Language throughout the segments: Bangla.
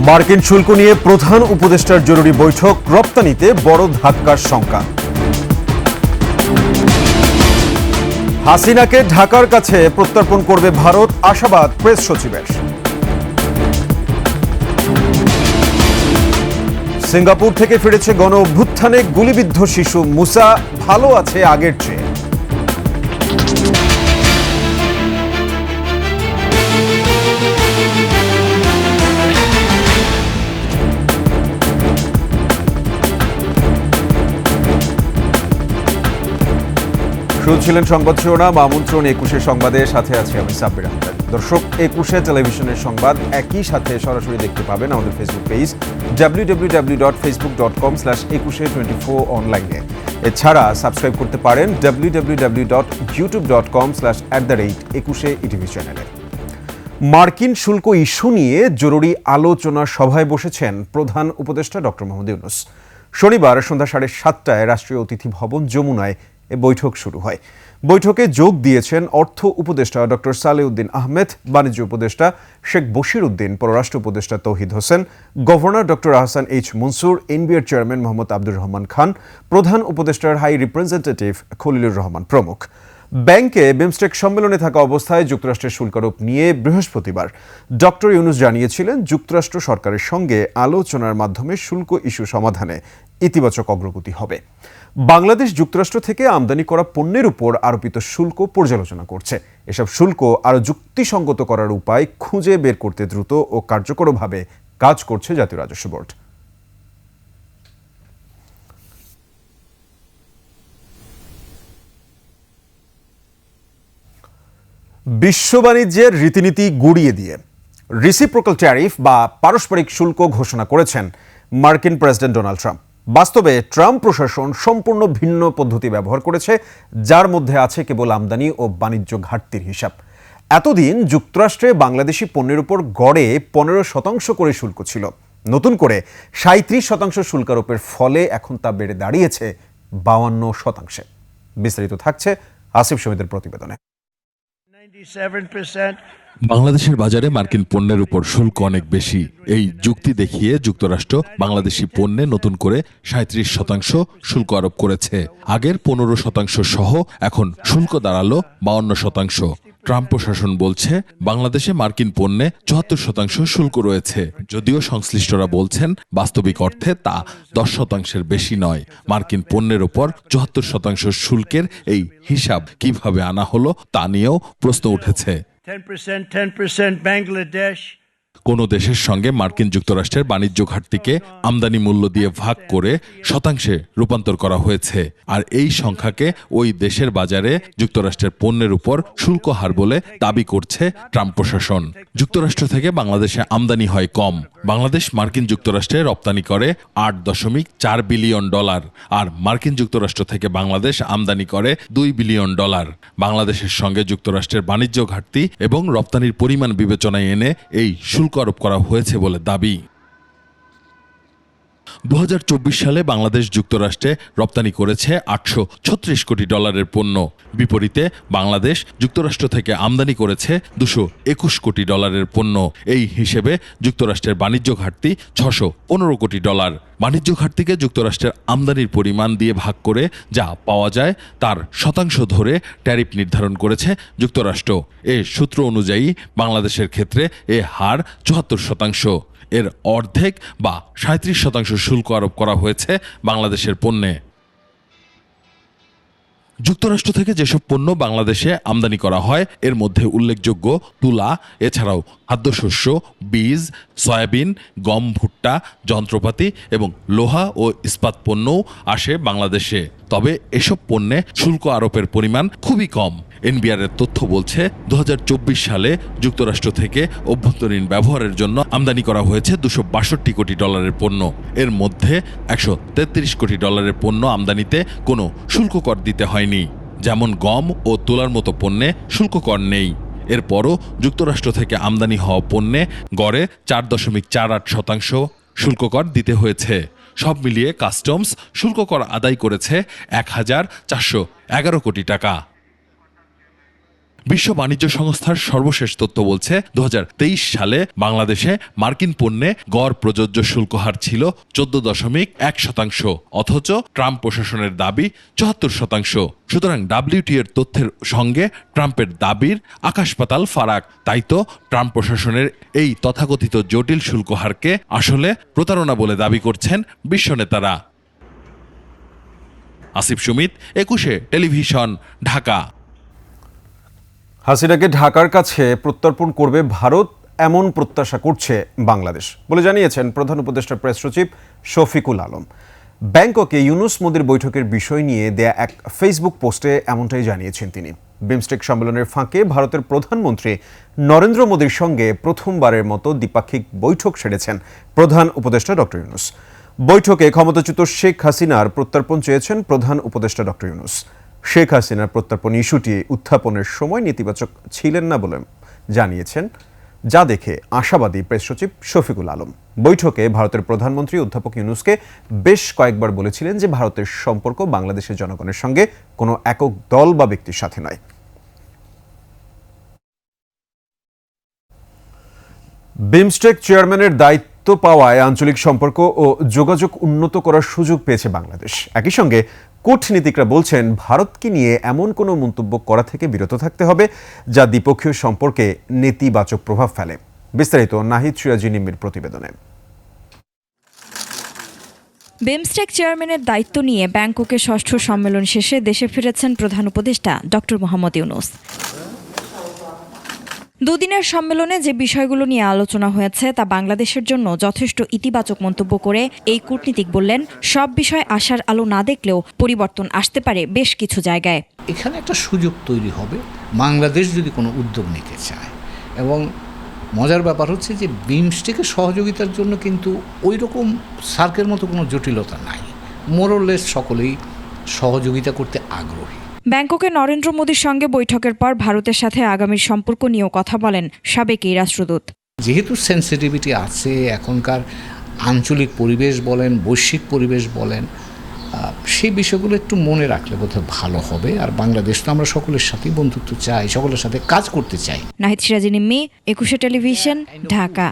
মার্কিন শুল্ক নিয়ে প্রধান উপদেষ্টার জরুরি বৈঠক, রপ্তানিতে বড় ধাক্কার শঙ্কা। হাসিনাকে ঢাকার কাছে প্রত্যর্পণ করবে ভারত, আশাবাদ প্রেস সচিবের। সিঙ্গাপুর থেকে ফিরেছে গণ অভ্যুত্থানে গুলিবিদ্ধ শিশু মুসা, ভালো আছে আগের চেয়ে। শুনছিলেন সংবাদ শিরোনাম, আমন্ত্রণ ২১ সংবাদের সাথে আছি আমি সাব্বির আহমেদ। দর্শক, ২১ টেলিভিশনের সংবাদ একই সাথে সরাসরি দেখতে পাবেন আমাদের ফেসবুক পেজ www.facebook.com/2124 অনলাইনে। এছাড়া সাবস্ক্রাইব করতে পারেন www.youtube.com/@21 চ্যানেলে। মার্কিন শুল্ক ইস্যু নিয়ে জরুরি আলোচনা সভায় বসেছেন প্রধান উপদেষ্টা ডক্টর মোহাম্মদ ইউনূস। শনিবার সন্ধ্যা 7:30টায় রাষ্ট্রীয় অতিথি ভবন যমুনায় এ বৈঠক শুরু হয়। বৈঠকে যোগ দিয়েছেন অর্থ উপদেষ্টা ডক্টর সালেউদ্দিন আহমেদ, বাণিজ্য উপদেষ্টা শেখ বশির উদ্দিন, পররাষ্ট্র উপদেষ্টা Touhid Hossain, governor doctor Ahsan H Mansur, NBR chairman Mohammad Abdur Rahman Khan, প্রধান উপদেষ্টার হাই রিপ্রেজেন্টেটিভ খলিলুর রহমান প্রমুখ। ব্যাংকে বিমস্টেক সম্মেলনে থাকা অবস্থায় যুক্তরাষ্ট্রের শুল্ক আরোপ নিয়ে বৃহস্পতিবার ডক্টর ইউনূস জানিয়েছিলেন, যুক্তরাষ্ট্র সরকারের সঙ্গে আলোচনার মাধ্যমে শুল্ক ইস্যু সমাধানে ইতিবাচক অগ্রগতি হবে। বাংলাদেশ যুক্তরাষ্ট্র থেকে আমদানি করা পণ্যের উপর আরোপিত শুল্ক পর্যালোচনা করছে। এসব শুল্ক আরও যুক্তিসঙ্গত করার উপায় খুঁজে বের করতে দ্রুত ও কার্যকরভাবে কাজ করছে জাতীয় রাজস্ব বোর্ড। বিশ্ব বাণিজ্যের রীতিনীতি গুড়িয়ে দিয়ে রিসিপ্রোকাল ট্যারিফ বা পারস্পরিক শুল্ক ঘোষণা করেছেন মার্কিন প্রেসিডেন্ট ডোনাল্ড ট্রাম্প। বাস্তবে ট্রাম্প প্রশাসন সম্পূর্ণ ভিন্ন পদ্ধতি ব্যবহার করেছে, যার মধ্যে আছে কেবল আমদানি ও বাণিজ্য ঘাটতির হিসাব। এতদিন যুক্তরাষ্ট্রে বাংলাদেশি পণ্যের উপর গড়ে 15% করে শুল্ক ছিল। নতুন করে 37% শুল্ক আরোপের ফলে এখন তা বেড়ে দাঁড়িয়েছে 52%। বিস্তারিত থাকছে আসিফ শহীদের প্রতিবেদনে। বাংলাদেশের বাজারে মার্কিন পণ্যের উপর শুল্ক অনেক বেশি। এই যুক্তি দেখিয়ে যুক্তরাষ্ট্র বাংলাদেশি পণ্যে নতুন করে 37% শুল্ক আরোপ করেছে। আগের 15% সহ এখন শুল্ক দাঁড়ালো 52%। ট্রাম্প প্রশাসন বলছে, বাংলাদেশে মার্কিন পণ্যে 74% শুল্ক রয়েছে, যদিও সংশ্লিষ্টরা বলছেন বাস্তবিক অর্থে তা 10%-এর বেশি নয়। মার্কিন পণ্যের ওপর 74% শুল্কের এই হিসাব কিভাবে আনা হলো তা নিয়েও প্রশ্ন উঠেছে। 10% Bangladesh. কোনো দেশের সঙ্গে মার্কিন যুক্তরাষ্ট্রের বাণিজ্য ঘাটতিকে আমদানি মূল্য দিয়ে ভাগ করে শতাংশে রূপান্তর করা হয়েছে। আর এই সংখ্যাকে ওই দেশের বাজারে যুক্তরাষ্ট্রের পণ্যের উপর শুল্ক হার বলে দাবি করছে ট্রাম্প প্রশাসন। যুক্তরাষ্ট্র থেকে বাংলাদেশে আমদানি হয় কম। বাংলাদেশ মার্কিন যুক্তরাষ্ট্রে রপ্তানি করে $8.4 বিলিয়ন, আর মার্কিন যুক্তরাষ্ট্র থেকে বাংলাদেশ আমদানি করে $2 বিলিয়ন। বাংলাদেশের সঙ্গে যুক্তরাষ্ট্রের বাণিজ্য ঘাটতি এবং রপ্তানির পরিমাণ বিবেচনায় এনে এই শুল্ক আরোপ করা হয়েছে বলে দাবি। 2024 সালে বাংলাদেশ যুক্তরাষ্ট্রে রপ্তানি করেছে $836 কোটি পণ্য। বিপরীতে বাংলাদেশ যুক্তরাষ্ট্র থেকে আমদানি করেছে $221 কোটি পণ্য। এই হিসেবে যুক্তরাষ্ট্রের বাণিজ্য ঘাটতি $615 কোটি। বাণিজ্য ঘাটতিকে যুক্তরাষ্ট্রের আমদানির পরিমাণ দিয়ে ভাগ করে যা পাওয়া যায় তার শতাংশ ধরে ট্যারিফ নির্ধারণ করেছে যুক্তরাষ্ট্র। এ সূত্র অনুযায়ী বাংলাদেশের ক্ষেত্রে এ হার 74%। এর অর্ধেক বা 37% শুল্ক আরোপ করা হয়েছে বাংলাদেশের পণ্যে। যুক্তরাষ্ট্র থেকে যেসব পণ্য বাংলাদেশে আমদানি করা হয় এর মধ্যে উল্লেখযোগ্য তুলা, এছাড়াও খাদ্যশস্য, বীজ, সয়াবিন, গম, ভুট্টা, যন্ত্রপাতি এবং লোহা ও ইস্পাত পণ্যও আসে বাংলাদেশে। তবে এসব পণ্যে শুল্ক আরোপের পরিমাণ খুবই কম। এনবিআরের তথ্য বলছে 2024 সালে যুক্তরাষ্ট্র থেকে অভ্যন্তরীণ ব্যবহারের জন্য আমদানি করা হয়েছে $262 কোটি পণ্য। এর মধ্যে $133 কোটি পণ্য আমদানিতে কোনো শুল্ক কর দিতে হয়নি, যেমন গম ও তুলার মতো পণ্যে শুল্ক কর নেই। এরপরও যুক্তরাষ্ট্র থেকে আমদানি হওয়া পণ্যে গড়ে 4.48% শুল্ক কর দিতে হয়েছে। সব মিলিয়ে কাস্টমস শুল্ক কর আদায় করেছে 1,411 কোটি টাকা। বিশ্ব বাণিজ্য সংস্থার সর্বশেষ তথ্য বলছে 2023 সালে বাংলাদেশে মার্কিন পণ্যে গড় প্রযোজ্য শুল্ক হার ছিল 14.1%, অথচ ট্রাম্প প্রশাসনের দাবি 74%। সুতরাং WTO এর তথ্যের সঙ্গে ট্রাম্পের দাবির আকাশ-পাতাল ফারাক। তাই তো ট্রাম্প প্রশাসনের এই তথাকথিত জটিল শুল্ক হারকে আসলে প্রতারণা বলে দাবি করছেন বিশ্ব নেতারা। আসিফ সুমিত, 21 টেলিভিশন, ঢাকা। হাসিনাকে ঢাকার কাছে প্রত্যর্পণ করবে ভারত, এমন প্রত্যাশা করছে বাংলাদেশ বলে জানিয়েছেন প্রধান উপদেষ্টা প্রেস সচিব শফিকুল আলম। ব্যাংককে ইউনূস মোদির বৈঠকের বিষয় নিয়ে দেয়া এক ফেসবুক পোস্টে এমনটাই জানিয়েছেন তিনি। বিমস্টেক সম্মেলনের ফাঁকে ভারতের প্রধানমন্ত্রী নরেন্দ্র মোদির সঙ্গে প্রথমবারের মতো দ্বিপাক্ষিক বৈঠক সেরেছেন প্রধান উপদেষ্টা ডক্টর ইউনূস। বৈঠকে ক্ষমতাচ্যুত শেখ হাসিনার প্রত্যর্পণ চেয়েছেন প্রধান উপদেষ্টা ডক্টর ইউনূস। শেখ হাসিনার প্রত্যর্পণ ইস্যুটি উত্থাপনের সময় নেতিবাচক ছিলেন না বলে জানিয়েছেন, যা দেখে আশাবাদী প্রেস সচিব শফিকুল আলম। বৈঠকে ভারতের প্রধানমন্ত্রী অধ্যাপক ইউনূসকে বেশ কয়েকবার বলেছিলেন যে ভারতের সম্পর্ক বাংলাদেশের জনগণের সঙ্গে কোনো একক দল বা ব্যক্তির সাথে নয়। বিমস্টেক চেয়ারম্যানের দায়িত্ব পাওয়ায় আঞ্চলিক সম্পর্ক ও যোগাযোগ উন্নত করার সুযোগ পেয়েছে বাংলাদেশ। একই সঙ্গে কূটনীতিকরা বলছেন ভারতকে নিয়ে এমন কোনো মন্তব্য করা থেকে বিরত থাকতে হবে যা দ্বিপক্ষীয় সম্পর্কে নেতিবাচক প্রভাব ফেলে। বিস্তারিত নাহিদ সিরাজি নিম্মির প্রতিবেদনে। বিমস্টেক চেয়ারম্যানের দায়িত্ব নিয়ে ব্যাংককে ষষ্ঠ সম্মেলন শেষে দেশে ফিরেছেন প্রধান উপদেষ্টা ডক্টর মোহাম্মদ ইউনূস। দুদিনের সম্মেলনে যে বিষয়গুলো নিয়ে আলোচনা হয়েছে তা বাংলাদেশের জন্য যথেষ্ট ইতিবাচক মন্তব্য করে এই কূটনীতিক বললেন, সব বিষয় আশার আলো না দেখলেও পরিবর্তন আসতে পারে বেশ কিছু জায়গায়। এখানে একটা সুযোগ তৈরি হবে বাংলাদেশ যদি কোনো উদ্যোগ নিতে চায়। এবং মজার ব্যাপার হচ্ছে যে বিমস্টেকের সহযোগিতার জন্য কিন্তু ওই রকম সার্কের মতো কোনো জটিলতা নাই। মোরলেস সকলেই সহযোগিতা করতে আগ্রহী। ব্যাংককে নরেন্দ্র মোদির সঙ্গে বৈঠকের পর ভারতের সাথে আগামীর সম্পর্ক নিয়েও কথা বলেন সাবেক এই রাষ্ট্রদূত। যেহেতু সেন্সিটিভিটি আছে, এখনকার আঞ্চলিক পরিবেশ বলেন, বৈশ্বিক পরিবেশ বলেন, সেই বিষয়গুলো একটু মনে রাখলে বোধহয় ভালো হবে। আর বাংলাদেশ তো আমরা সকলের সাথেই বন্ধুত্ব চাই, সকলের সাথে কাজ করতে চাই। নাহিদ সিরাজি নিম্মি, 21 টেলিভিশন, ঢাকা।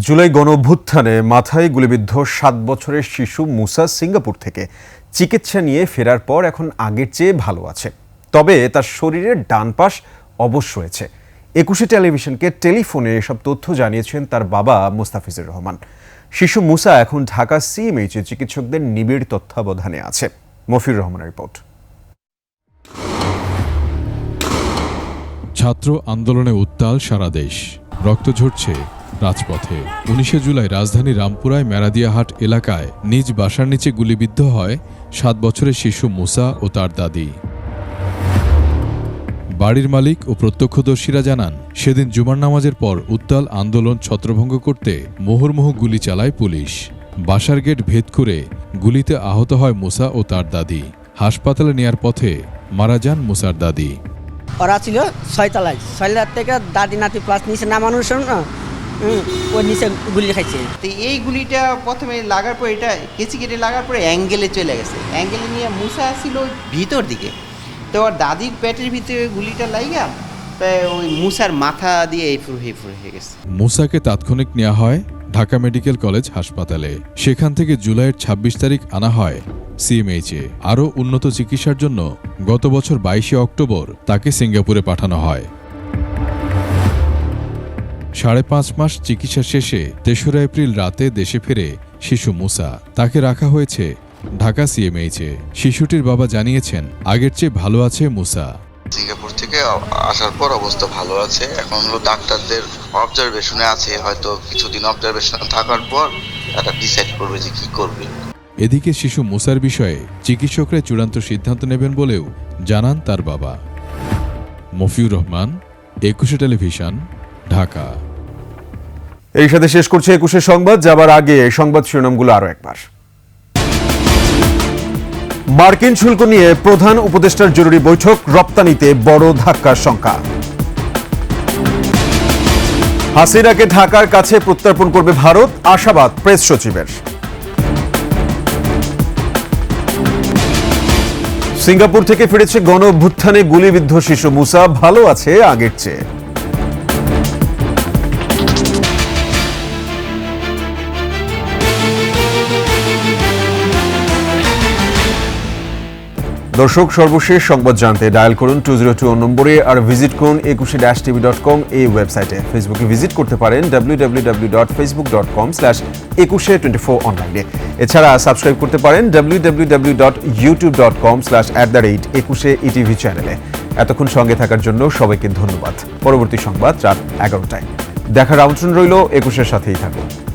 জুলাই গণঅভ্যুত্থানে মাথায় গুলিবিদ্ধ 7 বছরের শিশু মুসা সিঙ্গাপুর থেকে চিকিৎসা নিয়ে ফেরার পর এখন আগের চেয়ে ভালো আছে, তবে তার শরীরের ডান পাশ অবশ হয়েছে। 21 টেলিভিশনকে টেলিফোনে এসব তথ্য জানিয়েছেন তার বাবা মুস্তাফিজুর রহমান। শিশু মুসা এখন ঢাকা সিএমএইচে চিকিৎসকদের নিবিড় তত্ত্বাবধানে আছে। মফির রহমানের রিপোর্ট। ছাত্র আন্দোলনে উত্তাল সারা দেশ, রক্ত ঝরছে রাজপথে। 19 জুলাই রাজধানী রামপুরায় মেরাদিয়াহাট এলাকায় নিজ বাসার নিচে গুলিবিদ্ধ হয় 7 বছরের শিশু মুসা ও তার দাদি। বাড়ির মালিক ও প্রত্যক্ষদর্শীরা জানান, সেদিন জুমার নামাজের পর উত্তাল আন্দোলন ছত্রভঙ্গ করতে মুহুর্মুহু গুলি চালায় পুলিশ। বাসার গেট ভেদ করে গুলিতে আহত হয় মুসা ও তার দাদি। হাসপাতালে নেয়ার পথে মারা যান মুসার দাদি। ওরা ছিল 6 তলায়, 6 থেকে দাদি নাতি প্লাস নিচে নামানোর সময় ওর নিচে গুলি খাইছে। তো এই গুলিটা প্রথমে লাগার পর এটা কেচি কেটে লাগার পরে অ্যাঙ্গেলে চলে গেছে। অ্যাঙ্গেলে নিয়ে মুসা ছিল ভিতর দিকে, তো ওর দাদির পেটের ভিতরে গুলিটা লাগা ওই মুসার মাথা দিয়ে হেফুর হয়ে গেছে। মুসাকে তাৎক্ষণিক নেওয়া হয় ঢাকা মেডিকেল কলেজ হাসপাতালে। সেখান থেকে জুলাইয়ের 26 তারিখ আনা হয় সিএমএইচে। আরও উন্নত চিকিৎসার জন্য গত বছর 22 অক্টোবর তাকে সিঙ্গাপুরে পাঠানো হয়। 5.5 মাস চিকিৎসা শেষে 3রা এপ্রিল রাতে দেশে ফেরে শিশু মুসা। তাকে রাখা হয়েছে ঢাকা সিএমএইচে। শিশুটির বাবা জানিয়েছেন, আগের চেয়ে ভালো আছে মুসা। সিঙ্গাপুর থেকে আসার পর অবস্থা ভালো আছে। এখন হলো ডাক্তারদের অবজারভেশনে আছে, হয়তো কিছুদিন অবজারভেশনে থাকার পর তারা ডিসাইড করবে যে কি করবে। এদিকে শিশু মুসার বিষয়ে চিকিৎসকরা চূড়ান্ত সিদ্ধান্ত নেবেন বলেও জানান তার বাবা। মফিউর রহমান, 21 টেলিভিশন, ঢাকা। এই সাথে শেষ করছে 21 সংবাদ। যাবার আগে সংবাদ শিরোনামগুলো আরো একবার। মার্কিন শুল্ক নিয়ে প্রধান উপদেষ্টার জরুরি বৈঠক, রপ্তানিতে বড় ধাক্কার শঙ্কা। হাসিনাকে ঢাকার কাছে প্রত্যর্পণ করবে ভারত, আশাবাদ প্রেস সচিবের। সিঙ্গাপুর থেকে ফিরেছে গণ অভ্যুত্থানে গুলিবিদ্ধ শিশু মুসা, ভালো আছে আগের চেয়ে। দর্শক, সর্বশেষ সংবাদ জানতে ডায়াল করুন 202 নম্বরে আর ভিজিট করুন ekushe-tv.com এই ওয়েবসাইটে। ফেসবুকে ভিজিট করতে পারেন www.facebook.com/ekushe24 অনলাইনে। এছাড়া সাবস্ক্রাইব করতে পারেন www.youtube.com/@ekushe-etv চ্যানেলে। এতক্ষণ সঙ্গে থাকার জন্য সবাইকে ধন্যবাদ। পরবর্তী সংবাদ রাত 11টায় দেখার আমন্ত্রণ রইল। একুশের সাথেই থাকুন।